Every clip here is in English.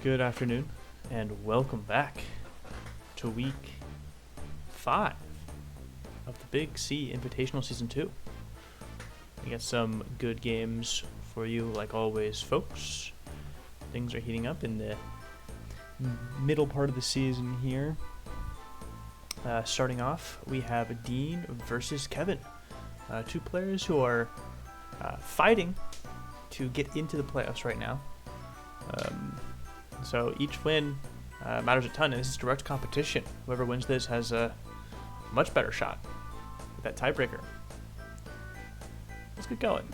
Good afternoon, and welcome back to week 5 of the Big C Invitational Season 2. We got some good games for you, like always, folks. Things are heating up in the middle part of the season here. Starting off, we have Dean versus Kevin. Two players who are fighting to get into the playoffs right now. So each win matters a ton, and this is direct competition. Whoever wins this has a much better shot with that tiebreaker. Let's get going.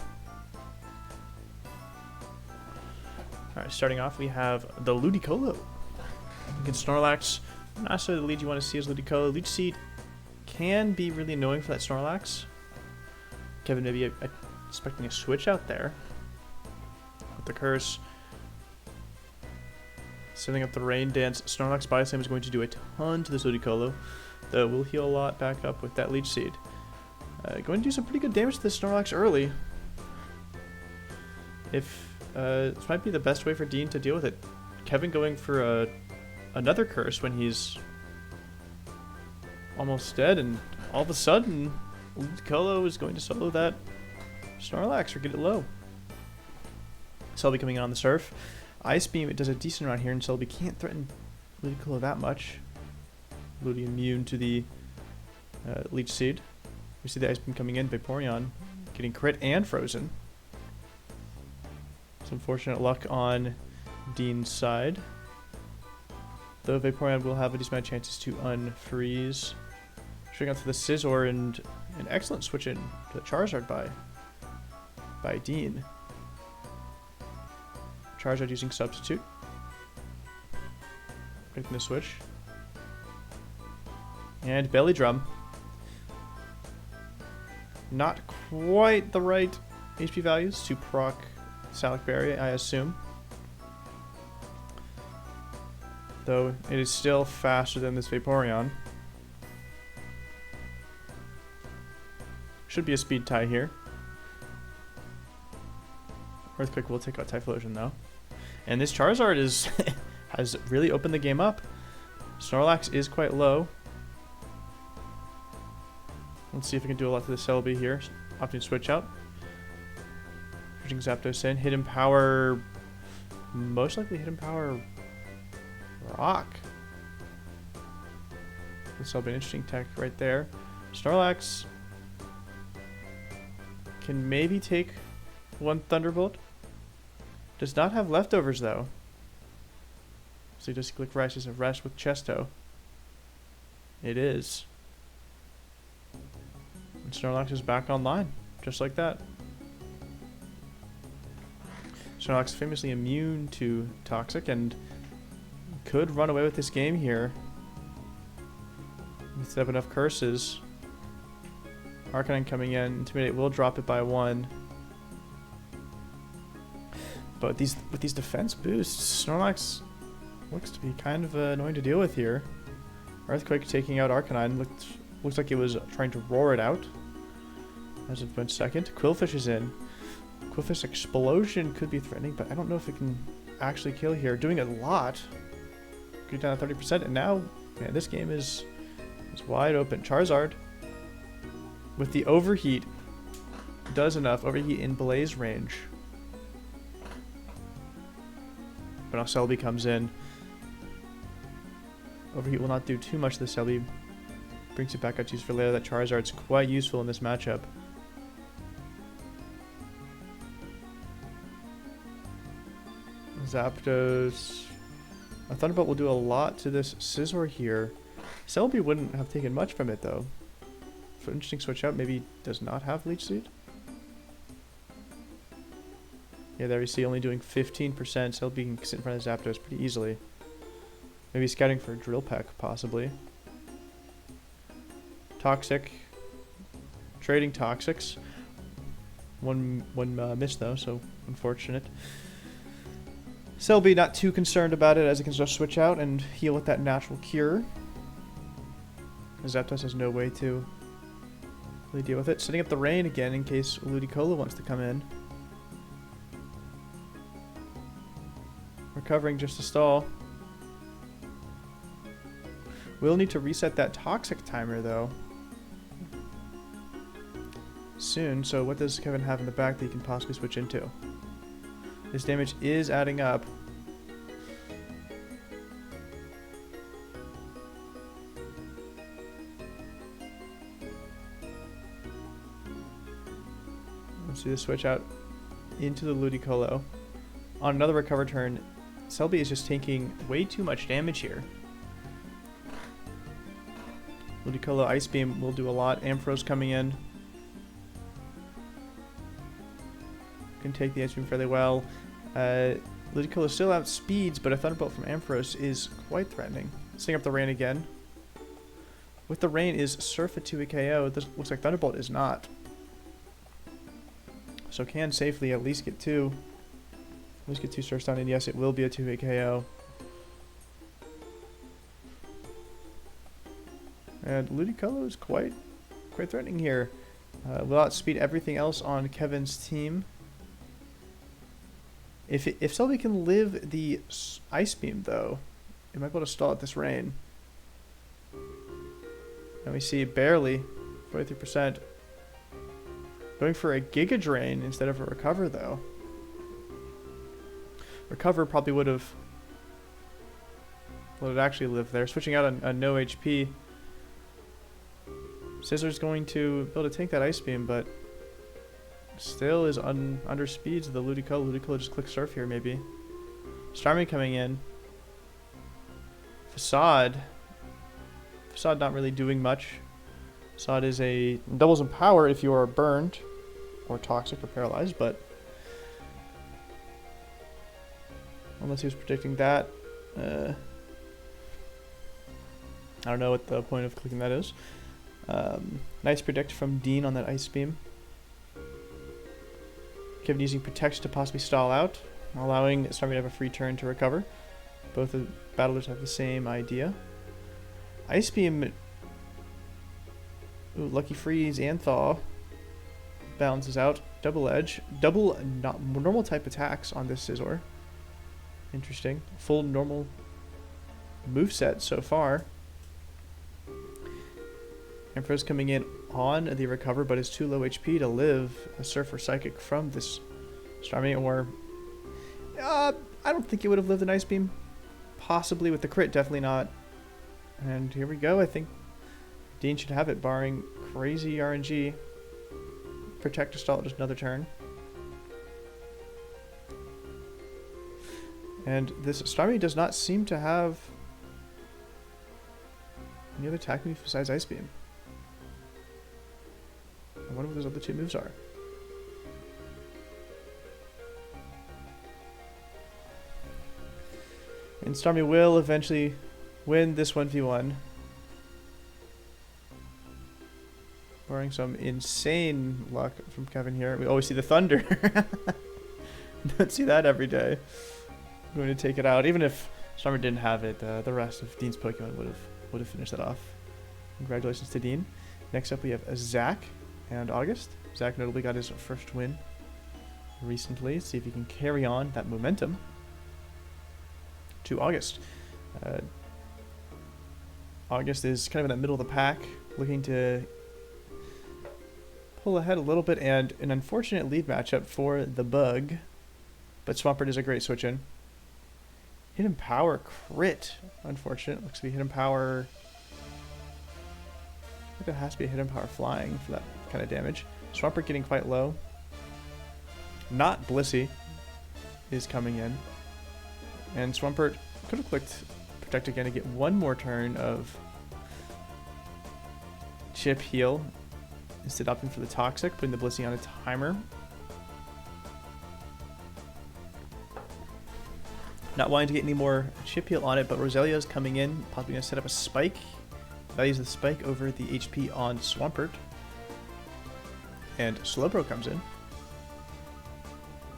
Alright, starting off, we have the Ludicolo against Snorlax. Not necessarily the lead you want to see as Ludicolo. Leech Seed can be really annoying for that Snorlax. Kevin may be expecting a switch out there with the Curse. Setting up the Rain Dance. Snorlax Body Slam is going to do a ton to this Ludicolo, though we'll heal a lot back up with that Leech Seed. Going to do some pretty good damage to this Snorlax early. This might be the best way for Dean to deal with it. Kevin going for another Curse when he's almost dead, and all of a sudden, Ludicolo is going to solo that Snorlax or get it low. Selby coming in on the Surf. Ice Beam, it does a decent amount here, and Selby can't threaten Ludicolo that much. Ludi immune to the Leech Seed. We see the Ice Beam coming in, Vaporeon getting crit and frozen. Some fortunate luck on Dean's side. Though Vaporeon will have a decent amount of chances to unfreeze. Switching out to the Scizor, and an excellent switch in to the Charizard by Dean. Charizard using Substitute. Breaking the switch. And Belly Drum. Not quite the right HP values to proc Salic Berry, I assume. Though it is still faster than this Vaporeon. Should be a speed tie here. Earthquake will take out Typhlosion though. And this Charizard has really opened the game up. Snorlax is quite low. Let's see if we can do a lot to the Celebi here. Opting switch out. Switching Zapdos in. Hidden Power. Most likely Hidden Power Rock. This will be an interesting tech right there. Snorlax can maybe take one Thunderbolt. Does not have leftovers though. So just click Rises of Rest with Chesto. It is. And Snorlax is back online, just like that. Snorlax is famously immune to Toxic and could run away with this game here. With enough curses. Arcanine coming in. Intimidate will drop it by 1. But with these defense boosts, Snorlax looks to be kind of annoying to deal with here. Earthquake taking out Arcanine. Looks like it was trying to roar it out. As it went second. Quillfish is in. Quillfish Explosion could be threatening, but I don't know if it can actually kill here. Doing a lot. Get down to 30%, and now, man, this game is wide open. Charizard, with the Overheat, does enough. Overheat in Blaze range. But now Celebi comes in. Overheat will not do too much to the Celebi. Brings it back out to use for later. That Charizard's quite useful in this matchup. Zapdos. A Thunderbolt will do a lot to this Scizor here. Celebi wouldn't have taken much from it though. For an interesting switch out, maybe does not have Leech Seed. Yeah, there we see only doing 15%. Celebi can sit in front of Zapdos pretty easily. Maybe scouting for a Drill Peck, possibly. Toxic. Trading Toxics. One miss though, so unfortunate. Celebi not too concerned about it as it can just switch out and heal with that natural cure. Zapdos has no way to really deal with it. Setting up the Rain again in case Ludicolo wants to come in. Recovering just to stall. We'll need to reset that toxic timer though soon. So what does Kevin have in the back that he can possibly switch into? This damage is adding up. Let's do the switch out into the Ludicolo. On another recover turn, Selby is just taking way too much damage here. Ludicolo Ice Beam will do a lot. Ampharos coming in. Can take the Ice Beam fairly well. Ludicolo still outspeeds, but a Thunderbolt from Ampharos is quite threatening. Setting up the Rain again. With the Rain, is Surf a 2 KO? This looks like Thunderbolt is not. So can safely at least get two. At least get two Surfs down, and yes, it will be a 2 KO. And Ludicolo is quite threatening here. Will outspeed everything else on Kevin's team. If Selby can live the Ice Beam, though, it might be able to stall at this Rain. And we see barely 43%. Going for a Giga Drain instead of a Recover, though. Recover probably would have actually lived there. Switching out on no HP. Scissor's going to be able to take that Ice Beam, but still is under speeds the Ludicolo. Ludicolo just click Surf here, maybe. Starmie coming in. Facade not really doing much. Facade is a doubles in power if you are burned or toxic or paralyzed, but unless he was predicting that, I don't know what the point of clicking that is. Nice predict from Dean on that Ice Beam. Kevin using Protection to possibly stall out, allowing Starmie to have a free turn to recover. Both the battlers have the same idea. Ice Beam, ooh, Lucky Freeze and Thaw balances out. Double Edge, double normal type attacks on this Scizor. Interesting. Full normal moveset so far. Ampharos coming in on the Recover, but is too low HP to live a Surf or Psychic from this Starmie, or I don't think it would have lived an Ice Beam. Possibly with the crit, definitely not. And here we go. I think Dean should have it, barring crazy RNG. Protect to stall just another turn. And this Starmie does not seem to have any other attack move besides Ice Beam. I wonder what those other two moves are. And Starmie will eventually win this 1v1. Barring some insane luck from Kevin here. We always see the Thunder. Don't see that every day. I'm going to take it out. Even if Starmie didn't have it, the rest of Dean's Pokemon would have finished that off. Congratulations to Dean. Next up we have Zach and August. Zach notably got his first win recently. See if he can carry on that momentum to August. August is kind of in the middle of the pack, looking to pull ahead a little bit, and an unfortunate lead matchup for the Bug. But Swampert is a great switch in. Hidden Power crit. Unfortunate. Looks to be Hidden Power. I think it has to be a Hidden Power flying for that kind of damage. Swampert getting quite low. Not Blissey is coming in. And Swampert could have clicked Protect again to get one more turn of Chip Heal. Instead opting for the Toxic, putting the Blissey on a timer. Not wanting to get any more Chip Heal on it, but Roselia is coming in, possibly going to set up a Spike. Values the Spike over the HP on Swampert. And Slowbro comes in.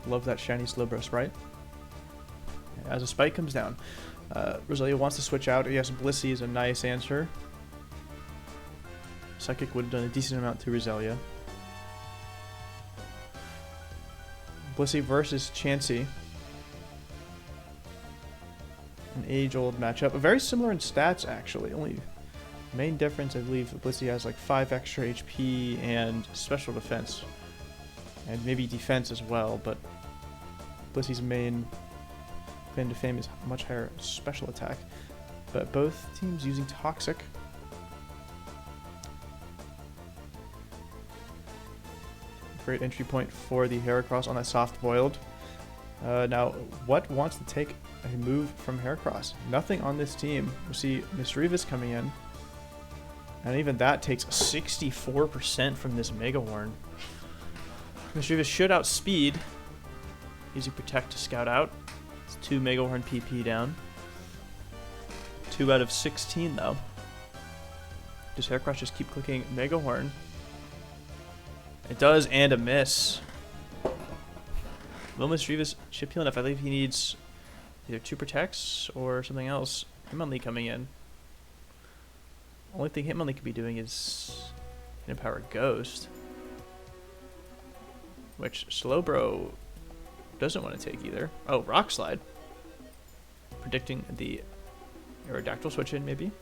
Love that shiny Slowbro sprite. As a Spike comes down, Roselia wants to switch out. Yes, Blissey is a nice answer. Psychic would have done a decent amount to Roselia. Blissey versus Chansey. An age-old matchup. Very similar in stats, actually. Only main difference, I believe, Blissey has like 5 extra HP and special defense. And maybe defense as well, but Blissey's main claim to fame is much higher special attack. But both teams using Toxic. Great entry point for the Heracross on that soft boiled. Now, what wants to take a move from Heracross? Nothing on this team. We see Misdreavus coming in. And even that takes 64% from this Mega Horn. Misdreavus should outspeed. Using Protect to scout out. It's 2 Mega Horn PP down. 2 out of 16 though. Does Heracross just keep clicking Mega Horn? It does, and a miss. Will Misdreavus chip heal enough? I believe he needs either 2 protects or something else. Hitmonlee coming in. Only thing Hitmonlee could be doing is Empower Ghost. Which Slowbro doesn't want to take either. Oh, Rock Slide. Predicting the Aerodactyl switch in, maybe.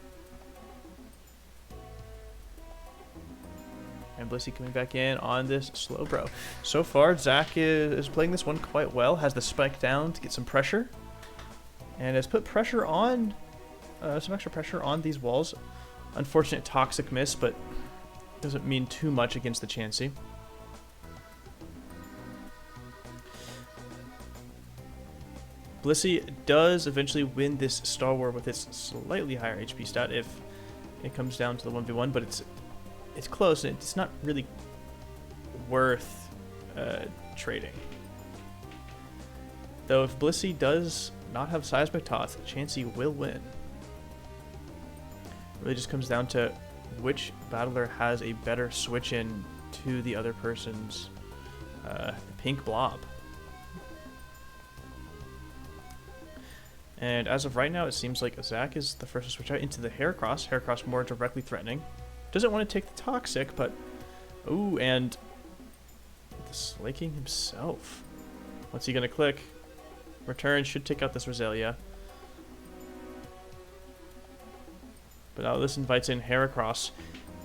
And Blissey coming back in on this Slowbro. So far, Zach is playing this one quite well. Has the spike down to get some pressure. And has put pressure on, some extra pressure on these walls. Unfortunate Toxic miss, but doesn't mean too much against the Chansey. Blissey does eventually win this Star War with its slightly higher HP stat if it comes down to the 1v1, but it's close and it's not really worth trading. Though if Blissey does not have Seismic Toss, Chansey will win. It really just comes down to which battler has a better switch in to the other person's pink blob. And as of right now, it seems like Zach is the first to switch out into the Heracross. Heracross more directly threatening. Doesn't want to take the Toxic, but... Ooh, and... the Slaking himself. What's he going to click? Return should take out this Roselia. But now this invites in Heracross.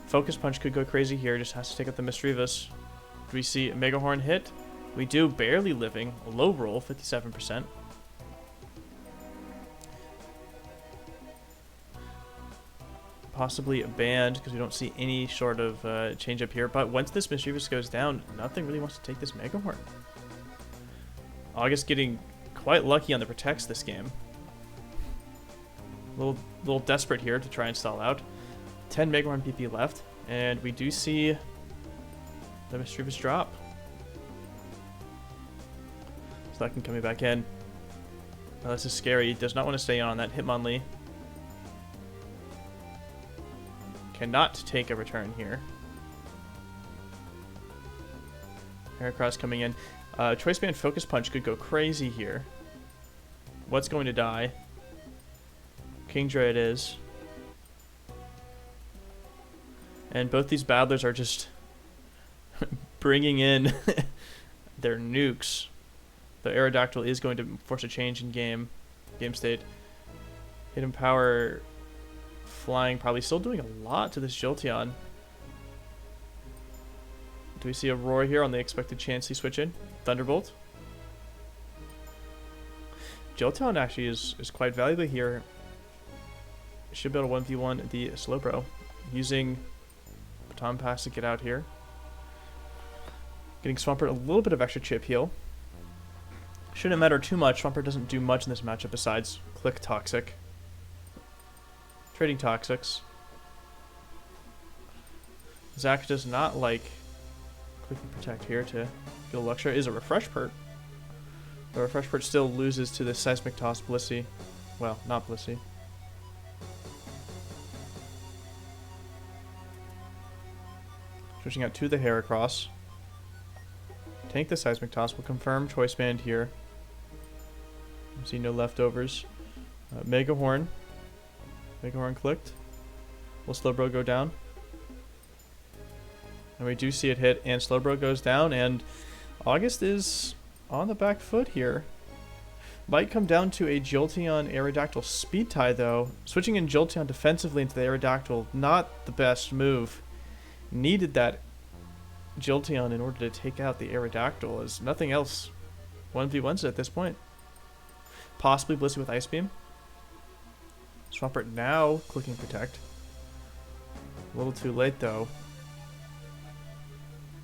Focus Punch could go crazy here. Just has to take out the Misdreavus. Do we see a Mega Horn hit? We do. Barely living. A low roll, 57%. Possibly banned because we don't see any sort of change up here. But once this Misdreavus goes down, nothing really wants to take this Mega Horn. August getting quite lucky on the protects this game. A little desperate here to try and stall out. 10 Mega Horn PP left, and we do see the Misdreavus drop. Slaking coming back in. Oh, this is scary. He does not want to stay on that Hitmonlee. Cannot take a return here. Heracross coming in. Choice Band Focus Punch could go crazy here. What's going to die? Kingdra it is. And both these battlers are just bringing in their nukes. The Aerodactyl is going to force a change in game state. Hidden Power flying, probably still doing a lot to this Jolteon. Do we see a Roar here on the expected Chansey switch in? Thunderbolt. Jolteon actually is quite valuable here. Should be able to 1v1 the Slowbro. Using Baton Pass to get out here. Getting Swampert a little bit of extra chip heal. Shouldn't matter too much. Swampert doesn't do much in this matchup besides click Toxic. Trading Toxics. Zach does not like clicking Protect here to get a Luxray. Is a Refresh Pert. The Refresh Pert still loses to the Seismic Toss Blissey. Well, not Blissey. Switching out to the Heracross. Tank the Seismic Toss. We'll confirm Choice Band here. See no leftovers. Mega Horn. Mega Horn clicked. Will Slowbro go down? And we do see it hit, and Slowbro goes down, and August is on the back foot here. Might come down to a Jolteon Aerodactyl speed tie, though. Switching in Jolteon defensively into the Aerodactyl, not the best move. Needed that Jolteon in order to take out the Aerodactyl, as nothing else 1v1s at this point. Possibly Blissey with Ice Beam. Swampert now clicking Protect. A little too late, though,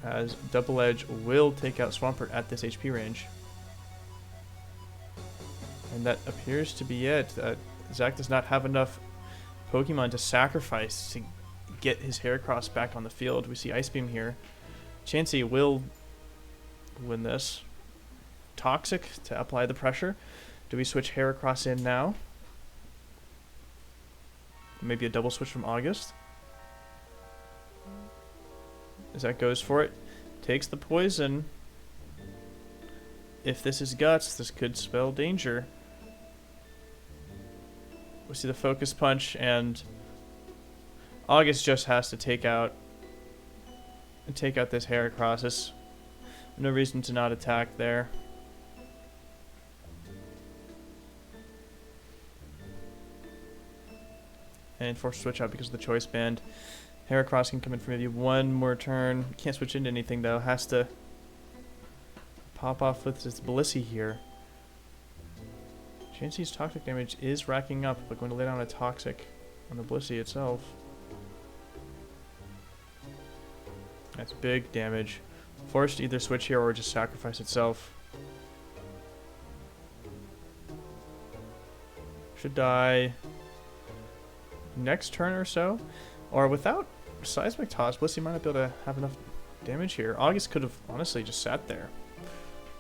as Double Edge will take out Swampert at this HP range. And that appears to be it. Zach does not have enough Pokemon to sacrifice to get his Heracross back on the field. We see Ice Beam here. Chansey will win this. Toxic to apply the pressure. Do we switch Heracross in now? Maybe a double switch from August. Zach goes for it. Takes the poison. If this is Guts, this could spell danger. We see the Focus Punch, and August just has to take out this Heracross. There's no reason to not attack there. And force switch out because of the choice band. Heracross can come in for maybe one more turn. Can't switch into anything though. Has to pop off with his Blissey here. Chansey's toxic damage is racking up, but going to lay down a toxic on the Blissey itself. That's big damage. Forced to either switch here or just sacrifice itself. Should die next turn or so. Or without Seismic Toss, Blissey might not be able to have enough damage here. August could have honestly just sat there.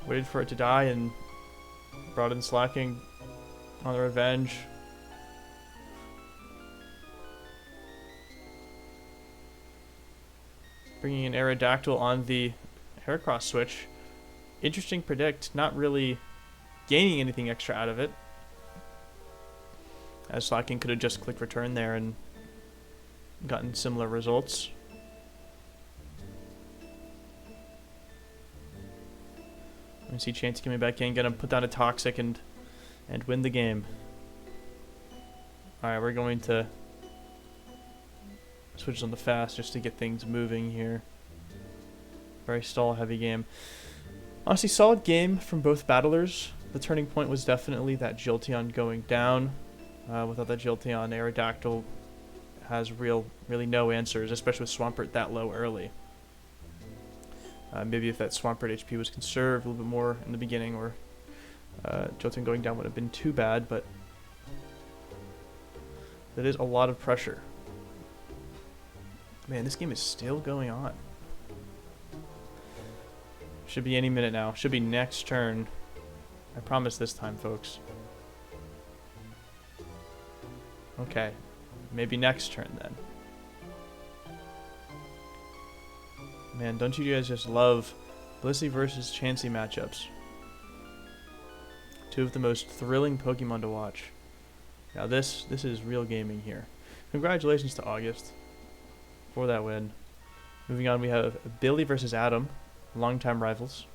Waited for it to die and brought in Slacking on the revenge. Bringing in Aerodactyl on the Heracross switch. Interesting predict, not really gaining anything extra out of it, as Slacking could have just clicked return there and gotten similar results. We see Chansey coming back in, gonna put down a Toxic and win the game. Alright, we're going to switch on the fast just to get things moving here. Very stall heavy game. Honestly, solid game from both battlers. The turning point was definitely that Jolteon going down. Without that Jolteon, Aerodactyl has really no answers, especially with Swampert that low early. Maybe if that Swampert HP was conserved a little bit more in the beginning, or Jolteon going down would have been too bad, but that is a lot of pressure. Man, this game is still going on. Should be any minute now. Should be next turn. I promise this time, folks. Okay. Maybe next turn, then. Man, don't you guys just love Blissey versus Chansey matchups? Two of the most thrilling Pokemon to watch. Now this is real gaming here. Congratulations to August for that win. Moving on, we have Billy versus Adam, longtime rivals.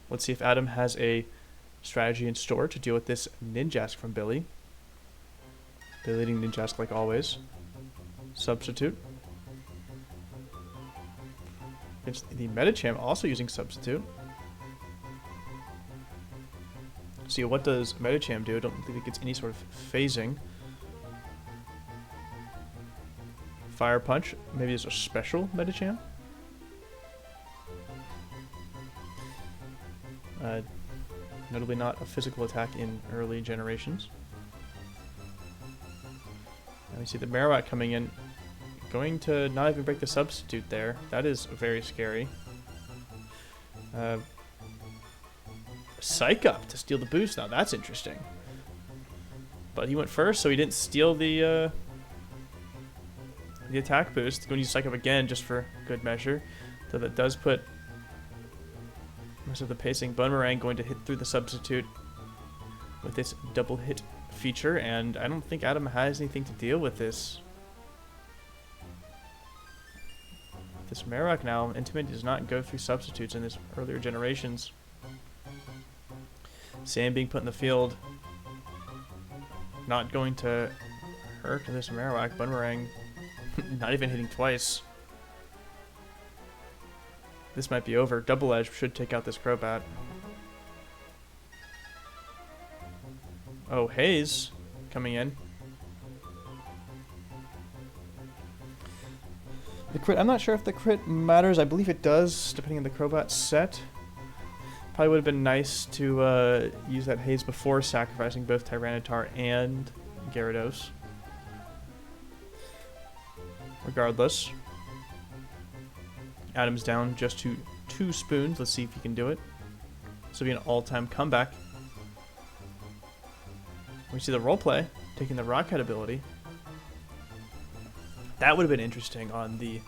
Let's see if Adam has a strategy in store to deal with this Ninjask from Billy. Billy leading Ninjask like always. Substitute. Against the Medicham, also using Substitute. See, what does Medicham do? I don't think it gets any sort of phasing. Fire Punch, maybe it's a special Medicham. Notably not a physical attack in early generations. And we see the Marowak coming in, going to not even break the Substitute there. That is very scary. Psych Up to steal the boost. Now that's interesting. But he went first, so he didn't steal the attack boost. Going to use Psych Up again just for good measure. So that does put most of the pacing. Boomerang going to hit through the Substitute with this double hit feature, and I don't think Adam has anything to deal with this. This Marowak now, Intimidate does not go through substitutes in his earlier generations. Sand being put in the field. Not going to hurt this Marowak. Boomerang. Not even hitting twice. This might be over. Double Edge should take out this Crobat. Oh, Haze coming in. The crit, I'm not sure if the crit matters. I believe it does, depending on the Crobat set. Probably would have been nice to use that Haze before sacrificing both Tyranitar and Gyarados. Regardless. Adam's down just to 2 spoons. Let's see if he can do it. This will be an all-time comeback. We see the roleplay, taking the Rock Head ability. That would have been interesting on the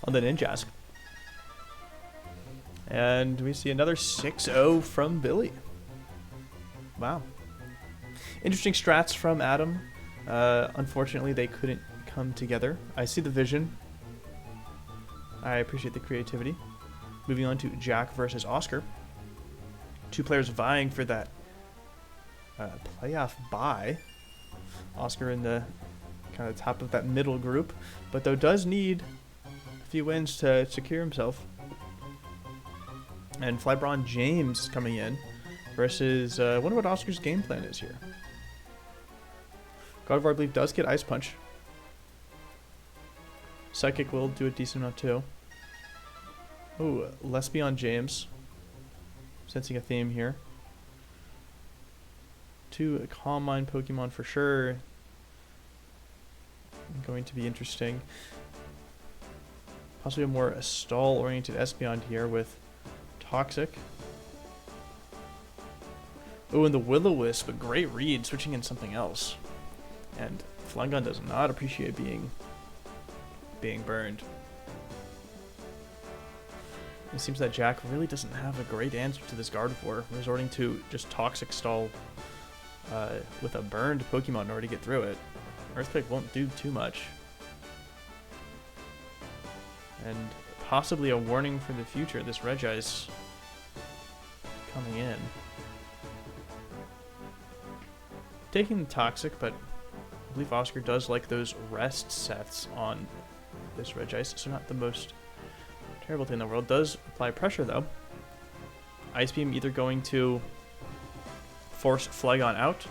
on the Ninjask. And we see another 6-0 from Billy. Wow. Interesting strats from Adam. Unfortunately, they couldn't come together. I see the vision. I appreciate the creativity. Moving on to Jack versus Oscar. 2 players vying for that playoff bye. Oscar in the kind of top of that middle group, but though does need a few wins to secure himself. And Flybron James is coming in versus, I wonder what Oscar's game plan is here. Gardevoir, I believe, does get Ice Punch. Psychic will do a decent amount too. Ooh, Lesbion James. Sensing a theme here. 2 Calm Mind Pokemon for sure. Going to be interesting. Possibly a more stall-oriented Espeon here with Toxic. Oh, and the Will-O-Wisp, a great read, switching in something else. And Flygon does not appreciate being burned. It seems that Jack really doesn't have a great answer to this Gardevoir, resorting to just Toxic Stall with a burned Pokemon in order to get through it. Earthquake won't do too much. And possibly a warning for the future, this Regice coming in. Taking the Toxic, but I believe Oscar does like those rest sets on this Regice, so not the most terrible thing in the world. Does apply pressure though. Ice Beam either going to force Flygon out,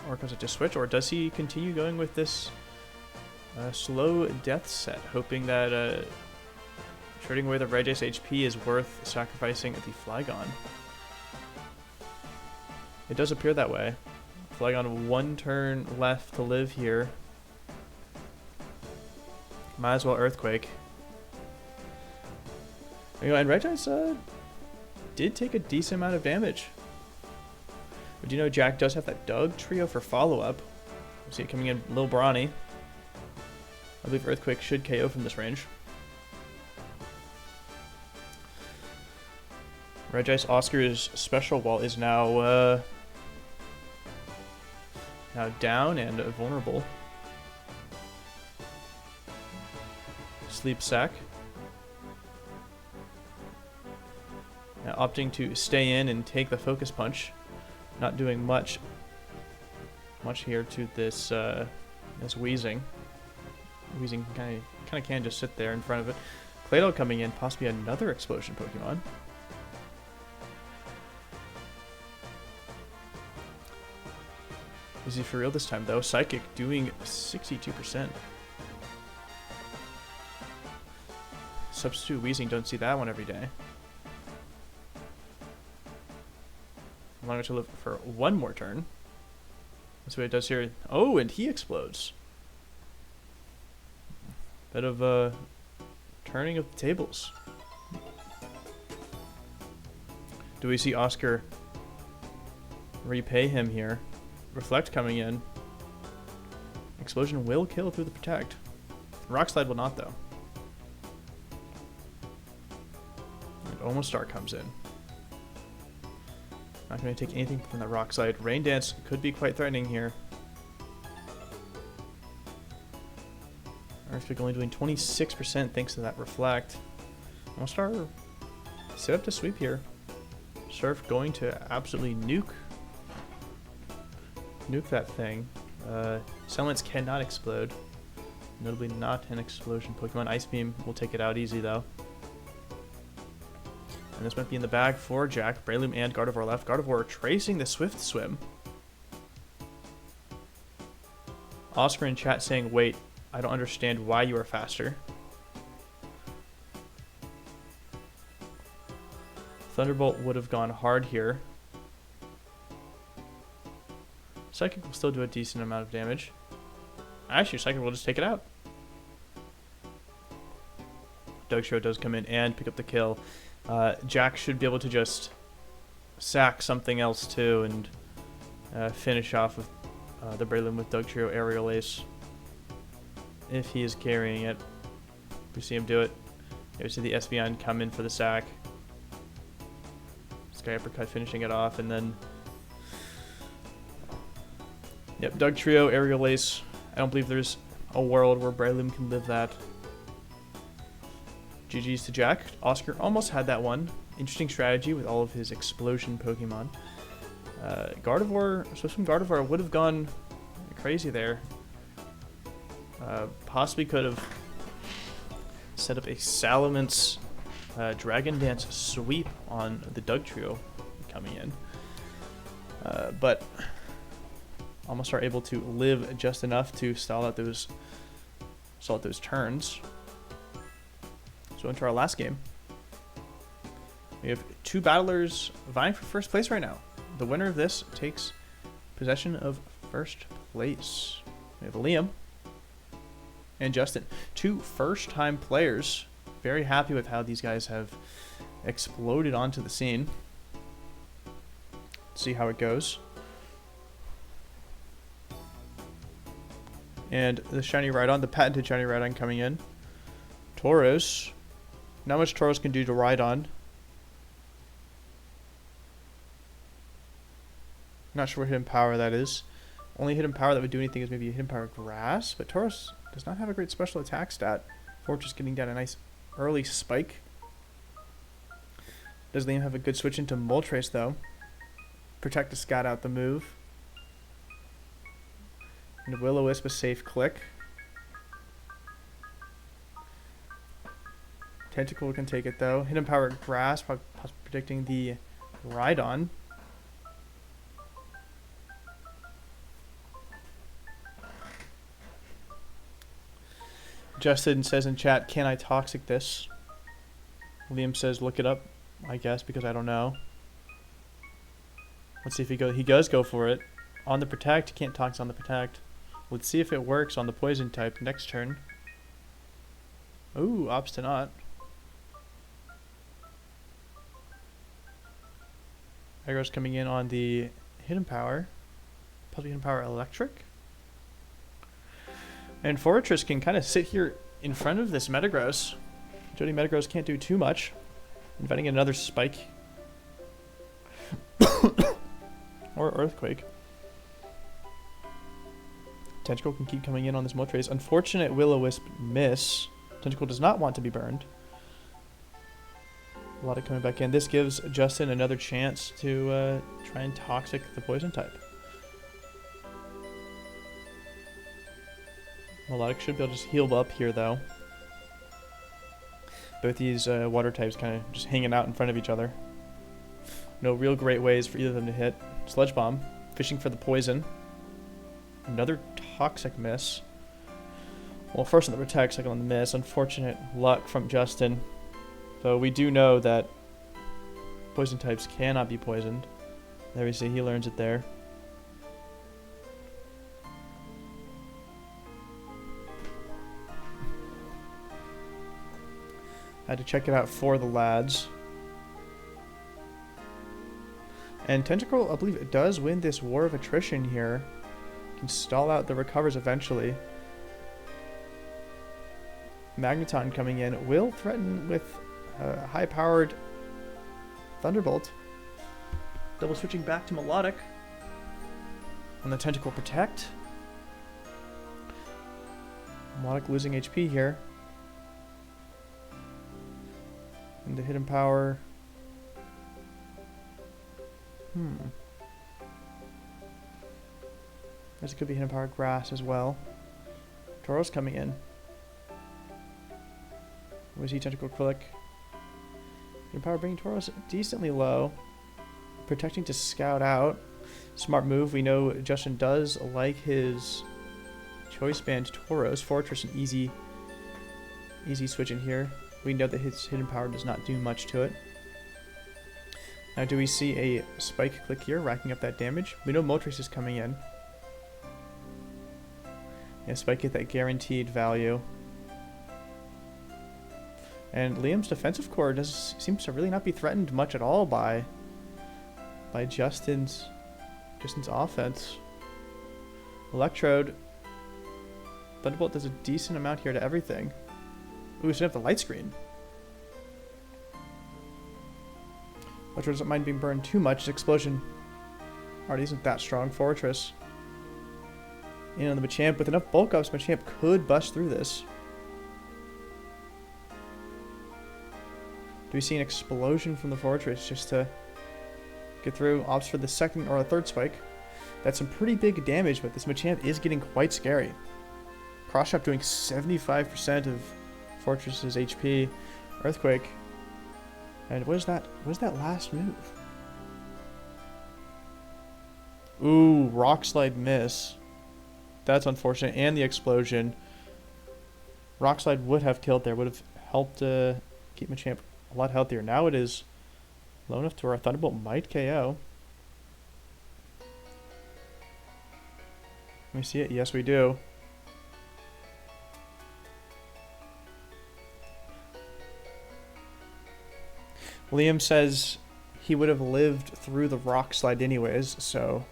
or does it just switch, or does he continue going with this slow death set, hoping that trading away the Regice HP is worth sacrificing the Flygon? It does appear that way. Flygon 1 turn left to live here. Might as well Earthquake. You know, and Regice did take a decent amount of damage. But you know, Jack does have that Doug trio for follow-up. We see it coming in, Lil Brawny. I believe Earthquake should KO from this range. Regice Oscar's special wall is now down and vulnerable. Sleep Sack. Now opting to stay in and take the Focus Punch. Not doing much here to this this Weezing. Weezing kind of can just sit there in front of it. Claydol coming in, possibly another Explosion Pokemon. Is he for real this time though? Psychic doing 62%. Substitute Weezing, don't see that one every day. Longer to live for 1 more turn. That's what it does here. Oh, and he explodes. Bit of a turning of the tables. Do we see Oscar repay him here? Reflect coming in. Explosion will kill through the Protect. Rock Slide will not though. And Almost Star comes in. Not going to take anything from that Rock Slide. Rain Dance could be quite threatening here. Earthquake only doing 26% thanks to that Reflect. Almost Star set up to sweep here. Surf going to absolutely nuke that thing. Summons cannot explode. Notably not an explosion Pokemon. Ice Beam will take it out easy though. And this might be in the bag for Jack. Breloom and Gardevoir left. Gardevoir tracing the Swift Swim. Oscar in chat saying, wait, I don't understand why you are faster. Thunderbolt would have gone hard here. Psychic will still do a decent amount of damage. Actually, Psychic will just take it out. Dugtrio does come in and pick up the kill. Jack should be able to just sack something else too and finish off with the Breloom with Dugtrio Aerial Ace. If he is carrying it. We see him do it. We see the Espeon come in for the sack. Sky Uppercut finishing it off, and then... Yep, Dugtrio, Aerial Ace. I don't believe there's a world where Breloom can live that. GG's to Jack. Oscar almost had that one. Interesting strategy with all of his explosion Pokemon. Gardevoir, Swift Gardevoir would have gone crazy there. Possibly could have set up a Salamence Dragon Dance sweep on the Dugtrio coming in. But almost are able to live just enough to stall out those turns. So into our last game. We have two battlers vying for first place right now. The winner of this takes possession of first place. We have Liam and Justin. Two first-time players. Very happy with how these guys have exploded onto the scene. Let's see how it goes. And the shiny Rhydon, the patented shiny Rhydon coming in. Tauros. Not much Tauros can do to Rhydon. Not sure what hidden power that is. Only hidden power that would do anything is maybe a hidden power grass, but Tauros does not have a great special attack stat. Fortress getting down a nice early spike. Does Liam have a good switch into Moltres though? Protect to scat out the move. And Will-O-Wisp a safe click. Tentacle can take it though. Hidden power grass, predicting the Rhydon. Justin says in chat, can I toxic this? Liam says, look it up, I guess, because I don't know. Let's see if he does go for it. On the protect, can't toxic on the protect. Let's see if it works on the poison type next turn. Ooh, Obstinate. Aggro's coming in on the hidden power. Possibly hidden power electric. And Fortress can kind of sit here in front of this Metagross. Jody Metagross can't do too much. Inviting another Spike. Or Earthquake. Tentacle can keep coming in on this Moltres. Unfortunate Will-O-Wisp miss. Tentacle does not want to be burned. A lot of coming back in. This gives Justin another chance to try and toxic the poison type. Melodic should be able to just heal up here though. Both these water types kind of just hanging out in front of each other. No real great ways for either of them to hit. Sludge Bomb, fishing for the poison. Another toxic miss. Well, first on the protect, second on the miss. Unfortunate luck from Justin. So we do know that poison types cannot be poisoned. There we see he learns it there. Had to check it out for the lads. And Tentacle, I believe, it does win this War of Attrition here. Can stall out the recovers eventually. Magneton coming in will threaten with high-powered Thunderbolt. Double switching back to Melodic. And the Tentacle protect. Melodic losing HP here. And the hidden power. This could be hidden power grass as well. Toro's coming in. Was he tentacle click? Hidden power bringing Toros decently low. Protecting to scout out. Smart move. We know Justin does like his choice band Toros. Fortress an easy switch in here. We know that his hidden power does not do much to it. Now do we see a spike click here, racking up that damage? We know Moltres is coming in. Yeah, spike get that guaranteed value. And Liam's defensive core seems to really not be threatened much at all by Justin's offense. Electrode. Thunderbolt does a decent amount here to everything. Ooh, we should have the light screen. Electrode doesn't mind being burned too much. Explosion already isn't that strong. Fortress. In on the Machamp. With enough bulk ups, Machamp could bust through this. Do we see an explosion from the Fortress just to get through? Opts for the second or the third spike. That's some pretty big damage, but this Machamp is getting quite scary. Cross Chop doing 75% of Fortress's HP. Earthquake. And what is that? What is that last move? Ooh, Rock Slide miss. That's unfortunate. And the explosion. Rock Slide would have killed there. Would have helped keep Machamp a lot healthier. Now it is low enough to where our Thunderbolt might KO. Let me see it. Yes, we do. Liam says he would have lived through the Rock Slide anyways, so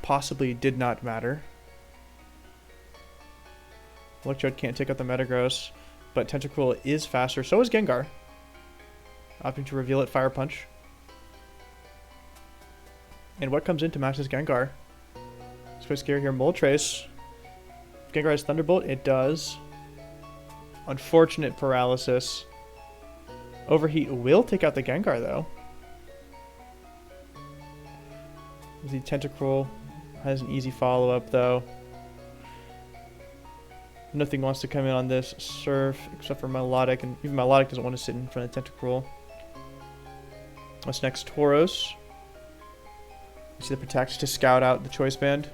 possibly did not matter. Electrode can't take out the Metagross, but Tentacruel is faster. So is Gengar. Opting to reveal it, Fire Punch. And what comes in to match this Gengar? It's quite scary here. Moltres. If Gengar has Thunderbolt, it does. Unfortunate paralysis. Overheat will take out the Gengar, though. The Tentacruel has an easy follow-up, though. Nothing wants to come in on this Surf, except for Melodic, and even Melodic doesn't want to sit in front of Tentacruel. What's next? Tauros. You see the Protect to scout out the Choice Band.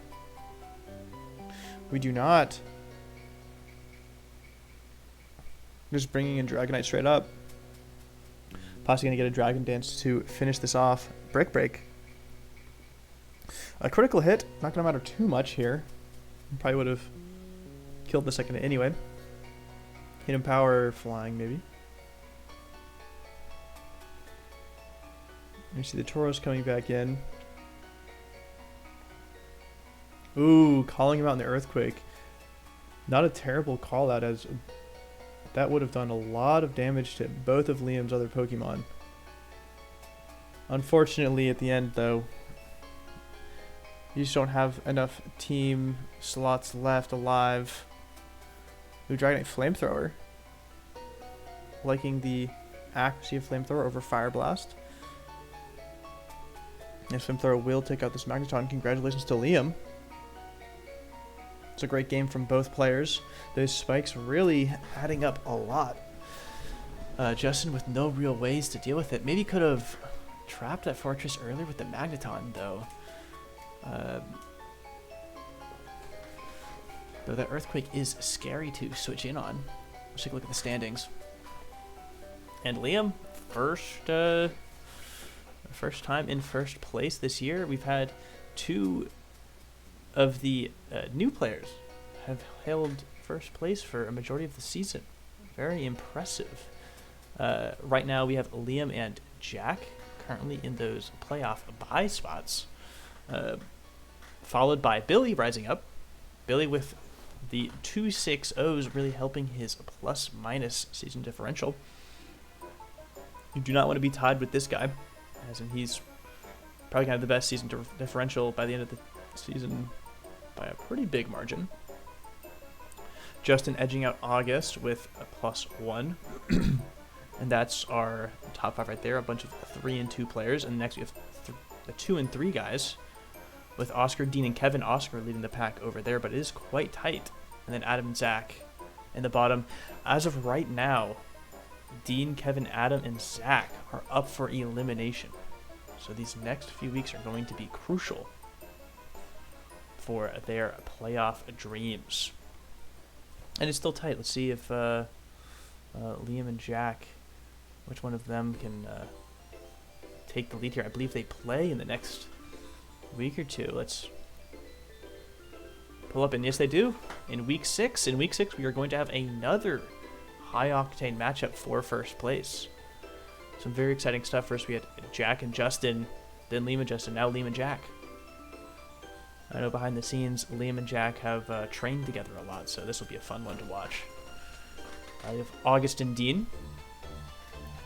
We do not. Just bringing in Dragonite straight up. Possibly going to get a Dragon Dance to finish this off. Brick Break. A critical hit. Not going to matter too much here. Probably would have killed the second hit anyway. Hidden Power, Flying maybe. You see the Tauros coming back in. Ooh, calling him out in the Earthquake. Not a terrible call out, as that would have done a lot of damage to both of Liam's other Pokemon. Unfortunately, at the end, though, you just don't have enough team slots left alive. Ooh, Dragonite Flamethrower. Liking the accuracy of Flamethrower over Fire Blast. Yes, Flamethrower will take out this Magneton. Congratulations to Liam. It's a great game from both players. Those spikes really adding up a lot. Justin with no real ways to deal with it. Maybe could have trapped that Fortress earlier with the Magneton, though. Though that Earthquake is scary to switch in on. Let's take a look at the standings. And Liam, first time in first place this year. We've had two of the new players have held first place for a majority of the season. Very impressive. Right now we have Liam and Jack currently in those playoff bye spots. Followed by Billy rising up. Billy with the 2.60s really helping his plus-minus season differential. You do not want to be tied with this guy, as in he's probably going to have the best season differential by the end of the season by a pretty big margin. Justin edging out August with a +1. And that's our top 5 right there. A bunch of 3 and 2 players. And next we have the 2 and 3 guys with Oscar, Dean, and Kevin. Oscar leading the pack over there, but it is quite tight. And then Adam and Zach in the bottom. As of right now, Dean, Kevin, Adam, and Zach are up for elimination. So these next few weeks are going to be crucial for their playoff dreams. And it's still tight. Let's see if Liam and Jack, which one of them can take the lead here. I believe they play in the next week or two. Let's pull up, and yes, they do. In week 6, we are going to have another high-octane matchup for first place. Some very exciting stuff. First, we had Jack and Justin, then Liam and Justin, now Liam and Jack. I know behind the scenes, Liam and Jack have trained together a lot, so this will be a fun one to watch. We have August and Dean.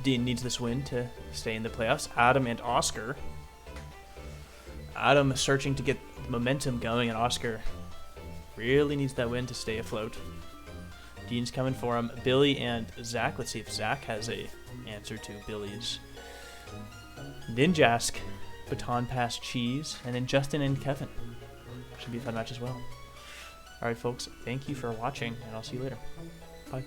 Dean needs this win to stay in the playoffs. Adam and Oscar. Adam searching to get momentum going, and Oscar really needs that win to stay afloat. Dean's coming for him. Billy and Zach. Let's see if Zach has a answer to Billy's Ninjask baton pass cheese. And then Justin and Kevin. Should be a fun match as well. Alright, folks. Thank you for watching, and I'll see you later. Bye.